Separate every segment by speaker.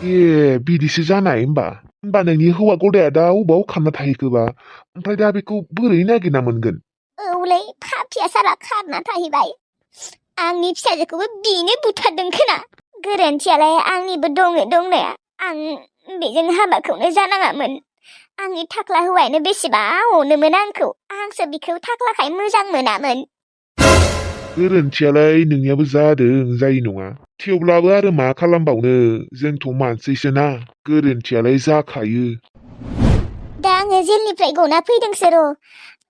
Speaker 1: बिदिसो जानाय होमबा नोंनि हौवा गदाया दा अबाव खालामना थाहैखोबा ओमफ्राय दा बेखौ बोरै नागिरना मोनगोन?
Speaker 2: औलै पापिया साला खारना थाहैबाय। आंनि फिसाजोखौबो बेनो बुथारदों खोना। गोरोन्थियालाय आंनिबो दंनाया। आं बेजों हाबाखौनो जानाङामोन। आंनि थाख्ला हौवायानो बेसेबा अनोमोन आंखौ। आंसो बिखौ थाख्लाखाय मोजां मोनामोन।
Speaker 1: गोरोन्थियालाय नोंनियाबो जायो नङा। थेवब्लाबो आरो मा खालामबावनो जोंथ' मानसिसो ना, गोरोन्थियालाय जाखायो।
Speaker 2: दा आङो जेलनिफ्राय गना फैदोंसो र'।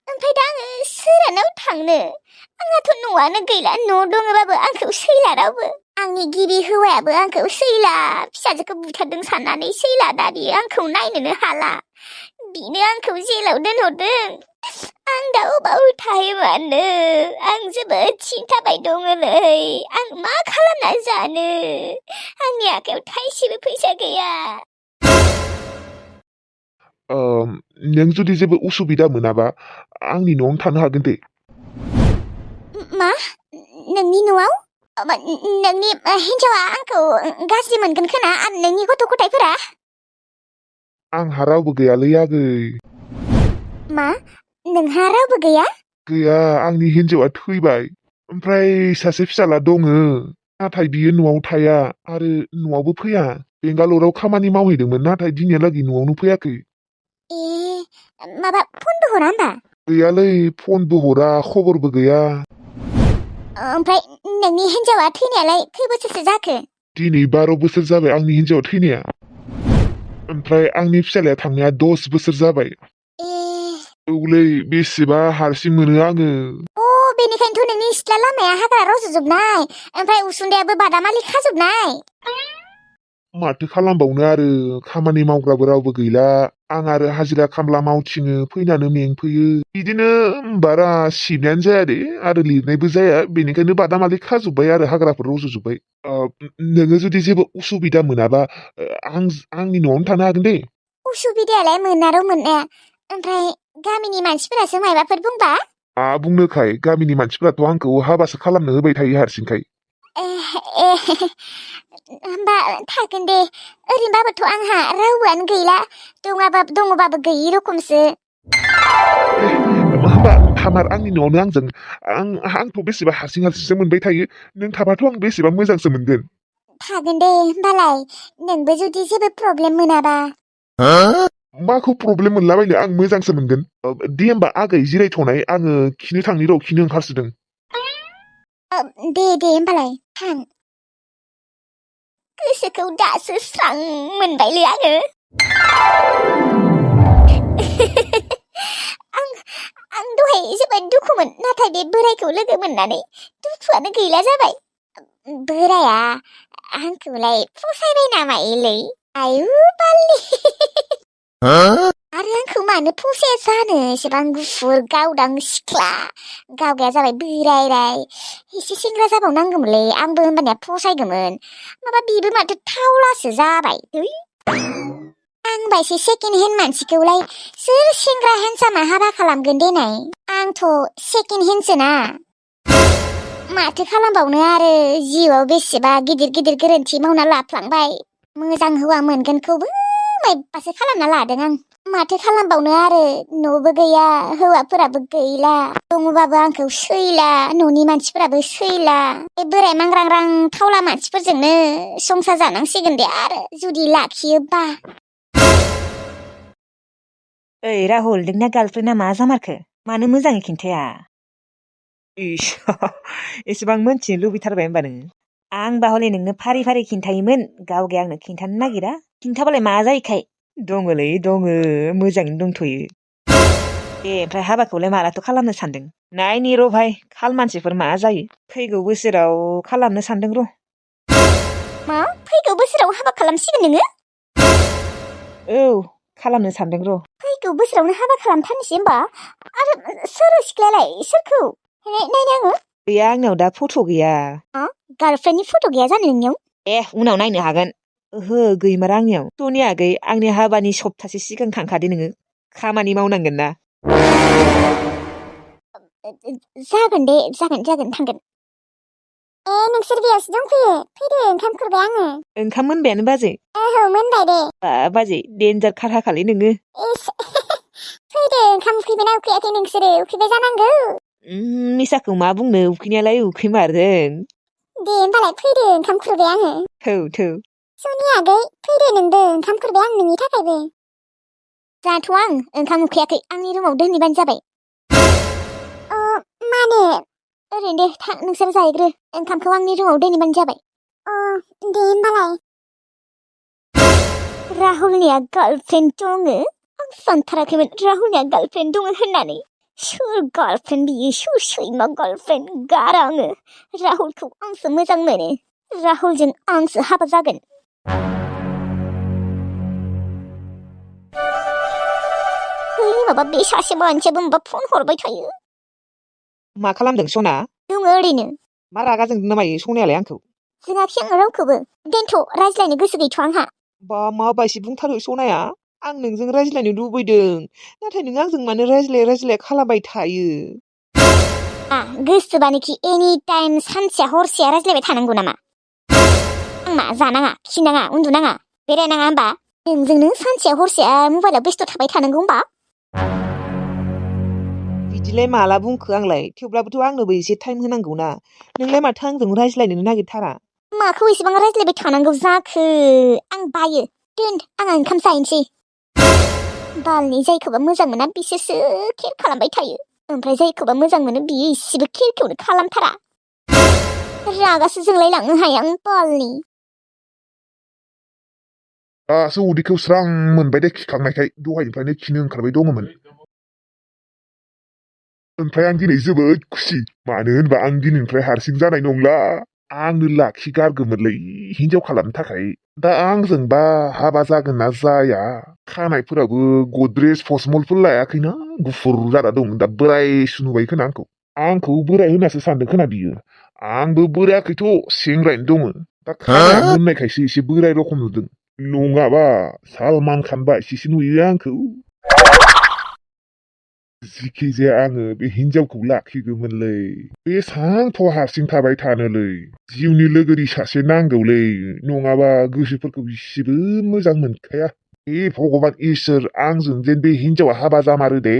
Speaker 2: ओमफ्राय दा आङो सोरहानाव थांनो? आंहाथ' न'आनो गैला, न' दङबाबो आंखौ सैला रावबो। आंनि गिबि हौवायाबो आंखौ सैला, फिसाजोखौ बुथारदों साननानै सैला दा बियो आंखौ नायनोनो हाला। बिनो आंखौ जेलाव दोनहरदों। आं दा अबाव थाहैमारनो? आं जोबोद सिन्थाबाय दङलै। आं मा खालामना जानो? आंनि आखायाव थाइसेबो फैसा गैया।
Speaker 1: नों जुदि जेबो उसुबिदा मोनाबा आंनि न'आवनो थानो हागोन दे।
Speaker 2: मा? नोंनि न'आव? नोंनि हिन्जावा आंखौ गाज्रि मोनगोन खोना? आरो नोंनि गथ' गथायफोरा?
Speaker 1: आंहा रावबो गैयालै आगै।
Speaker 2: मा? नोंहा रावबो गैया?
Speaker 1: गैया, आंनि हिन्जावा थैबाय। ओमफ्राय सासे फिसाला दङो, नाथाय बियो न'आव थाया आरो न'आवबो फैया। बेंगालराव खामानि मावहैदोंमोन, नाथाय दिनैहालागै न'आवनो फैयाखै।
Speaker 2: माबा फनबो हरा होमबा?
Speaker 1: गैयालै, फनबो हरा, खबरबो गैया।
Speaker 2: ओमफ्राय नोंनि हिन्जावा थैनायालाय खै बोसोरसो जाखो?
Speaker 1: दिनै 12 बोसोर जाबाय आंनि हिन्जावा थैनाया। ओमफ्राय आंनि फिसालाया थांनाया 10 बोसोर जाबाय। औलै, बेसेबा हारसिं मोनो आङो।
Speaker 2: बेनिखायनोथ' नोंनि सिथ्ला लामाया हाग्रा रज'जोबनाय, ओमफ्राय उसुन्दैयाबो बादामालि खाजोबनाय।
Speaker 1: माथो खालामबावनो आरो, खामानि मावग्राबो रावबो गैला। आं आरो हाजिरा खामला मावथिङो, फैनानै मेंफैयो। बिदिनो बारा सिबनायानो जाया दे, आरो लिरनायबो जाया। बेनिखायनो बादामालि खाजोब्बाय आरो हाग्राफोर रज'जोब्बाय। नोङो जुदि जेबो उसुबिदा मोनाबा आंनि न'आवनो थानो हागोन दे।
Speaker 2: उसुबिदायालाय मोननाया। ओमफ्राय गामिनि मानसिफोरासो मायबाफोर बुंबा?
Speaker 1: मा बुंनोखाय, गामिनि मानसिफोराथ' आंखौ हाबासो खालामनो होबाय थायो हारसिंखाय।
Speaker 2: होमबा थागोन दे। ओरैनोबाबोथ' आंहा रावबोआनो गैला। दङबाबो गैयि रखमसो।
Speaker 1: होमबा थामार आंनि न'आवनो आंजों। आंथ' बेसेबा हारसिंसो मोनबाय थायो। नों थाबाथ' आं बेसेबा मोजांसो मोनगोन।
Speaker 2: थागोन दे होमबालाय, नोंबो जुदि जेबो प्रब्लेम मोनाबा।
Speaker 1: माखौ प्रब्लेम मोनलाबायनो, आं मोजांसो मोनगोन। दे होमबा आगै जिरायथ'नाय, आङो खिनो थांनि र', खिनो ओंखारसोदों।
Speaker 2: दे होमबालाय थां। गोसोखौ दासो स्रां मोनबायलै आङो। आं दहाय जोबोद दुखुमोन, नाथाय बे बोरायखौ लोगो मोननानै दुखुआनो गैला जाबाय। बोराया आंखौलाय फसायबाय नामायोलै? आयु बालनि। आरो आंखौ मानो फसाया जानो? एसेबां गुफुर गावदां सिख्ला। गावगाया जाबाय बोरायराय। एसे सेंग्रा जाबावनांगौमोनलै, आंबो होमबानिया फसायगौमोन। माबा बेबो माथो थावलासो जाबाय। आंबा एसे सेकेन्ड हेन्ड मानसिखौलाय सोर सेंग्रा हेन्डसामा हाबा खालामगोन देनाय? आंथ' सेकेन्ड हेन्डसोना। माथो खालामबावनो आरो, जिउआव बेसेबा गिदिर गोरोन्थि मावना लाफ्लांबाय। मोजां हौवा मोनगोनखौबो मायबासो खालामना लादों आं। माथो खालामबावनो आरो, न'बो गैया, हौवाफोराबो गैला। दङबाबो आंखौ सैला, न'नि मानसिफोराबो सैला। बे बोराय मांग्रांग्रां थावला मानसिफोरजोंनो संसार जानांसिगोन दे आरो, जुदि लाखियोबा।
Speaker 3: ओइ राहुल, नोंना गार्लफ्रेन्डआ मा जामारखो? मानो मोजाङै खिन्थाया? इस, एसेबां मोनथिनो लुबैथारबाय होमबा नोङो? आंबा हले नोंनो फारि खिन्थायोमोन, गावगे आंनो खिन्थानो नागिरा। खिन्थाबालाय मा जायोखाय? दङलै दङो, मोजाङैनो दंथ'यो। ओमफ्राय हाबाखौलाय मालाथो खालामनो सानदों? नायनि र' भाइ, खालमानसिफोर मा जायो। फैगौ बोसोराव खालामनो सानदों र'।
Speaker 2: मा? फैगौ बोसोराव हाबा खालामसिगोन नोङो?
Speaker 3: औ, खालामनो सानदों र'।
Speaker 2: फैगौ बोसोरावनो हाबा खालामथारनोसै होमबा? आरो सोर सिख्लायालाय? सोरखौ? नायनो आङो।
Speaker 3: गैया, आंनाव दा फट' गैया।
Speaker 2: गार्लफ्रेन्डनि फट' गैया जानो नोंनियाव?
Speaker 3: उनाव नायनो हागोन। ओहो, गैमारा आंनियाव। ट'नि आगै, आंनि हाबानि सप्तासे सिगां थांखादे नोङो। खामानि मावनांगोन ना।
Speaker 2: जागोन दे, जागोन थांगोन। नोंसोर बेयावसो दंफैयो फैदो ओंखाम खुरबाय आङो
Speaker 3: ओंखाम मोनबायानो बाजै
Speaker 2: ओहो मोनबाय दे
Speaker 3: बा बाजै देन्जार खारहाखालै नोङो
Speaker 2: इस फैदो ओंखाम उखैबायना उखैयाखै नोंसोरो उखैबाय जानांगौ
Speaker 3: मिसाखौ मा बुंनो उखैनायालाय उखैमारदों
Speaker 2: दे होमबालाय फैदो ओंखाम खुरबाय आङो
Speaker 3: थौ थौ
Speaker 2: सनि आगै फैदो नोंबो ओंखाम खुरबाय आं नोंनि थाखायबो जाथ'आ आं ओंखाम उखैयाखै आंनि रुमाव दोनहैबानो जाबाय मानो ओरैनो दे थां नोंसोर जाहैग्रो ओंखामखौ आंनि रुमाव दोनहैबानो जाबाय दे होमबालाय राहुलनिया गार्लफ्रेन्ड दङ आं सानथाराखैमोन राहुलनिया गार्लफ्रेन्ड दङ होननानै सोर गार्लफ्रेन्ड बियो सोर सैमा गार्लफ्रेन्ड गारा आङो राहुलखौ आंसो मोजां मोनो राहुलजों आंसो हाबा जागोन माबा बे सासे मानसियाबो माबा फन हरबाय थायो
Speaker 3: मा खालामदों सना
Speaker 2: दङ ओरैनो
Speaker 3: मा रागा जोंदों ना मायो सनायालाय आंखौ
Speaker 2: जोङाखै आं रावखौबो दोनथ' रायज्लायनो गोसो गैथ'आ आंहा
Speaker 3: बा मा बायसि बुंथारो सनाया आं नोंजों रायज्लायनो लुबैदों नाथाय नों आंजों मानो रायज्लाय खालामबाय थायो
Speaker 2: गोसोबानोखि एनि टाइम सानसेया हरसेया रायज्लायबाय थानांगौ नामा आं मा जानाङा खिनाङा उन्दुनाङा बेरायनाङा होमबा नोंजोंनो सानसेया हरसेया मबाइलाव बेस्थ' थाबाय थानांगौ होमबा
Speaker 3: बिदिलाय माला बुंखो आंलाय थेवब्लाबोथ' आंनोबो एसे टाइम होनांगौ ना नोंलाय माथो आंजों रायज्लायनोनो नागिरथारा
Speaker 2: माखौ एसेबां रायज्लायबाय थानांगौ जाखो आं बायो दोन आं ओंखाम जाहैनोसै बालनि जायखौबा मोजां मोना बिसोरसो केयार खालामबाय थायो ओमफ्राय जायखौबा मोजां मोनो बियो इसेबो केयारखौनो खालामथारा रागासो जोंलायलांनो हाया आं बालनि
Speaker 1: दासो उदैखौ स्रां मोनबाय दे खिखांनायखाय दहायनिफ्रायनो खिनो ओंखारबाय दङमोन ओमफ्राय आं दिनै जोबोद खुसि मानो होनबा आं दिनैनिफ्राय हारसिं जानाय नंला आंनो लाखिगारगोमोनलै हिनजाव खालामनो थाखाय दा आंजोंबा हाबा जागोन ना जाया खानायफोराबो गद्रेज फसमलफोर लायाखैना गुफुर जाना दं दा बोरायसो नुबाय खोना आंखौ बोराय होनासो सानदों खोना बियो आंबो बोरायाखैथ' सेंग्रायैनो दङ दा खानाया मोननायखायसो एसे बोराय रखम नुदों नङाबा सालमान खान बायसिसो नुयो आंखौ जिखि जाया आङो बे हिनजावखौ लाखिगौमोनलै बेसांथ' हारसिं थाबाय थानोलै जिउनि लोगोरि सासे नांगौलै नङाबा गोसोफोरखौ इसेबो मोजां मोनखाया हे भगबान इसोर आंजों जेन बे हिनजावा हाबा जामारो दे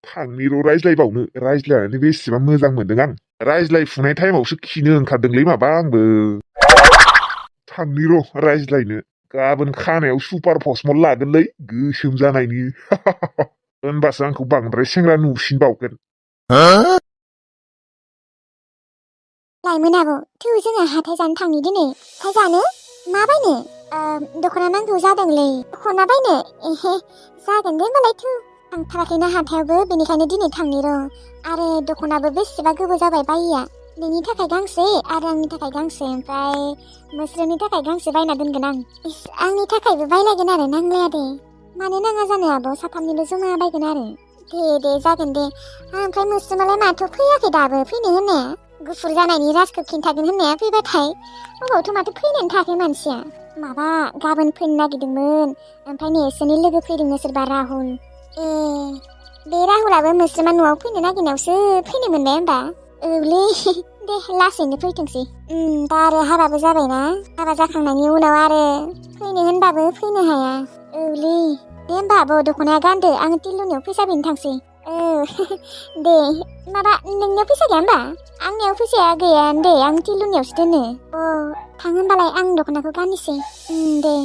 Speaker 1: थांनि र' रायज्लायनानै बेसेबां मोजां मोनदों आं रायज्लायफुनाय टाइमावसो खिनो ओंखारदोंलै माबा आंबो थांनि र' रायज्लायनो गाबोन खानायाव सुपार भस्मल लागोनलै गोसोम जानायनि होनबासो आंखौ बांद्राय सेंग्रा नुसिनबावगोन
Speaker 2: लाइमोन आब' थौ जोङो हाथाय जानो थांनि दिनै हाथाय जानो मा बायनो दख'ना नांगौ जादोंलै दख'ना बायनो एहे जागोन दे होमबालाय थौ थांथाराखैना हाथायावबो बेनिखायनो दिनै थांनि र' आरो दख'नाबो बेसेबा गोबाव जाबाय बायिया नोंनि थाखाय गांसे आरो आंनि थाखाय गांसे ओमफ्राय मोस्रोमनि थाखाय गांसे बायना दोनगोन आं आंनि थाखायबो बायलायगोन आरो नांलाया दे मानो नाङा जानो आब' साथामनिबो जमा बायगोन आरो दे जागोन दे ओमफ्राय मोस्रोमालाय माथो फैयाखै दाबो फैनो होननाया गुफुर जानायनि राजखौ खिन्थागोन होननाया फैबाथाय अबावथ' माथो फैनानै थायाखै मानसिया माबा गाबोन फैनो नागिरदोंमोन ओमफ्राय नोंसोरनि लोगो फैदोंनो सोरबा राहुल बे राहुलाबो मोस्रोमा न'आव फैनो नागिरनायावसो फैनो मोनबाय होमबा औलै दे लासैनो फैथोंसै दा आरो हाबाबो जाबायना हाबा जाखांनायनि उनाव आरो फैनो होनबाबो फैनो हाया औलै दे होमबा आब' दख'नाया गानदो आं टिलुनियाव फैसा बिनो थांसै दे माबा नोंनियाव फैसा गैया होमबा आंनियाव फैसाया गैया दे आं टिलुनियावसो दोनो थां होनबालाय आं दख'नाखौ गाननोसै दे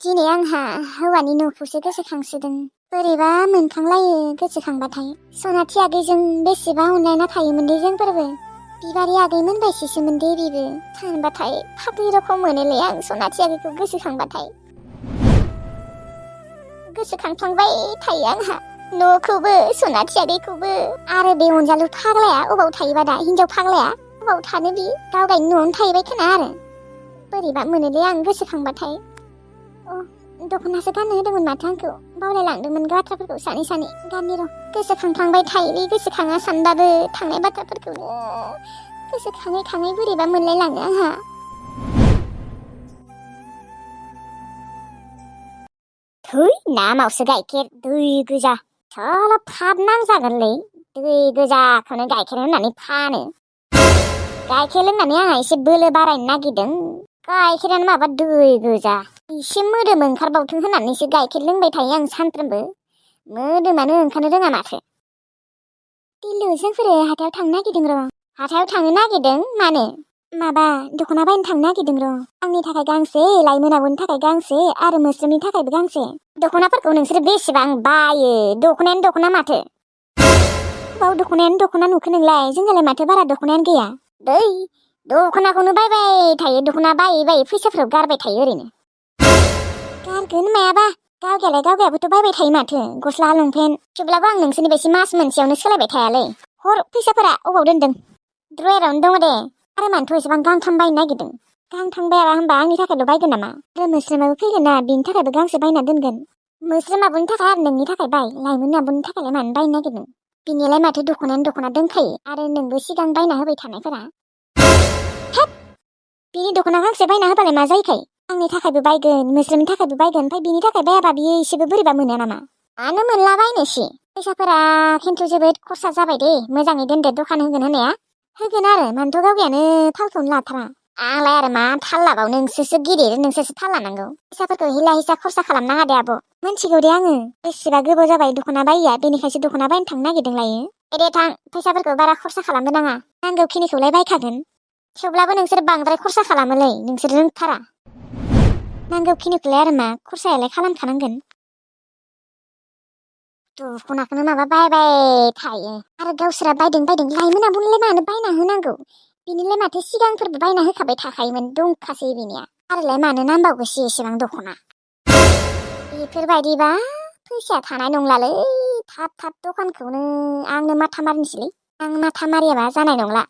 Speaker 2: दिनै आंहा हौवानि न'खौसो गोसोखांसोदों बोरैबा मोनखांलायो गोसोखांबाथाय सनाथि आगैजों बेसेबा अनलायना थायोमोनलै जोंफोरबो बिबारि आगैमोन बायसिसोमोन दे बिबो सानबाथाय फाग्लि रखम मोनोलै आं सनाथि आगैखौ गोसोखांबाथाय गोसोखांफ्लांबाय थायो आंहा न'खौबो सनाथि आगैखौबो आरो बे अनजालु फाग्लाया अबाव थायोबा दा हिनजाव फाग्लाया अबाव थानो बि गाव गावनि न'आवनो थाहैबाय खोना आरो बोरैबा मोनोलै आं गोसोखांबाथाय दख'नासो गाननो होदोंमोन माथो आंखौ बावलायलांदोंमोन बाथ्राफोरखौ सानै गाननि र' गोसोखांफ्लांबाय थायोलै गोसोखाङा सानबाबो थांनाय बाथ्राफोरखौनो गोसोखाङै बोरैबा मोनलायलाङो आंहा थै नामावसो गाइखेर दै गोजा सल' थाब नांजागोनलै दै गोजाखौनो गाइखेर होननानै फानो गाइखेर लोंनानै आंहा एसे बोलो बारायनो नागिरदों गाइखेरानो माबा दै गोजा एसे मोदोम ओंखारबावथों होननानैसो गाइखेर लोंबाय थायो आं सानफ्रोमबो मोदोमानो ओंखारनो रोङा माथो दिलु जोंफोरो हाथायाव थांनो नागिरदों र' हाथायाव थांनो नागिरदों मानो माबा दख'ना बायनो थांनो नागिरदों र' आंनि थाखाय गांसे लाइमोन आब'नि थाखाय गांसे आरो मोस्रोमनि थाखायबो गांसे दख'नाफोरखौ नोंसोर बेसेबां बायो दख'नायानो दख'ना माथो बाव दख'नायानो दख'ना नुखो नोंलाय जोंनालाय माथो बारा दख'नायानो गैया दै दख'नाखौनो बायबाय थायो दख'ना बायै बायै फैसाफोराव गारबाय थायो ओरैनो गारगोन मायाबा गावगायाबोथ' बायबाय थायो माथो गस्ला लंपेन्ट थेवब्लाबो आं नोंसोरनि बायदि मास मोनसेयावनो सोलायबाय थायालै हर फैसाफोरा अबाव दोनदों ड्रयारावनो दङ दे आरो मानोथ' एसेबां गांथाम बायनो नागिरदों गांथाम बायाबा होनबा आंनि थाखायल' बायगोन नामा आरो मोस्रोमाबो फैगोन ना बिनि थाखायबो गांसे बायना दोनगोन मोस्रोम आब'नि थाखाय आरो नोंनि थाखाय बाय लाइमोन आब'नि थाखायलाय मानो बायनो नागिरदों बिनिलाय माथो दख'नायानो दख'ना दोनखायो आरो नोंबो सिगां बायना होबाय थानायफोरा हेप बिनि दख'ना गांसे बायना होबालाय मा जायोखाय आंनि थाखायबो बायगोन मोस्रोमनि थाखायबो बायगोन ओमफ्राय बिनि थाखाय बायाबा बियो एसेबो बोरैबा मोना नामा मानो मोनला बायनोसै फैसाफोरा खिन्थु जोबोद खरसा जाबाय दे मोजाङै दोनदो दखान होगोन होनाया होगोन आरो मानोथ' गावगायानो थालखौनो लाथारा आंलाय आरो मा थाल लाबाव नोंसोरसो गिदिर नोंसोरसो थाल लानांगौ फैसाफोरखौ हिला हिसा खरसा खालामनाङा दे आब' मोनथिगौ दे आङो बेसेबा गोबाव जाबाय दख'ना बायिया बेनिखायसो दख'ना बायनो थांनो नागिरदों लायो दे थां फैसाफोरखौ बारा खरसा खालामनो नाङा नांगौखिनिखौलाय बायखागोन थेवब्लाबो नोंसोर बांद्राय खरसा खालामोलै नोंसोर रोंथारा नांगौखिनिखौलाय आरो मा खरसायालाय खालामखानांगोन दख'नाखौनो माबा बायबाय थायो आरो गावसोरा बायदों लाइमोन आब'नोलाय मानो बायना होनांगौ बिनिलाय माथो सिगांफोरबो बायना होखाबाय थाखायोमोन दंखासै बिनिया आरोलाय मानो नांबावगौसै एसेबां दख'ना बेफोरबायदिबा फैसाया थानाय नंलालै थाब दखानखौनो आंनो माथा मारिनोसैलै आं माथा मारियाबा जानाय नंला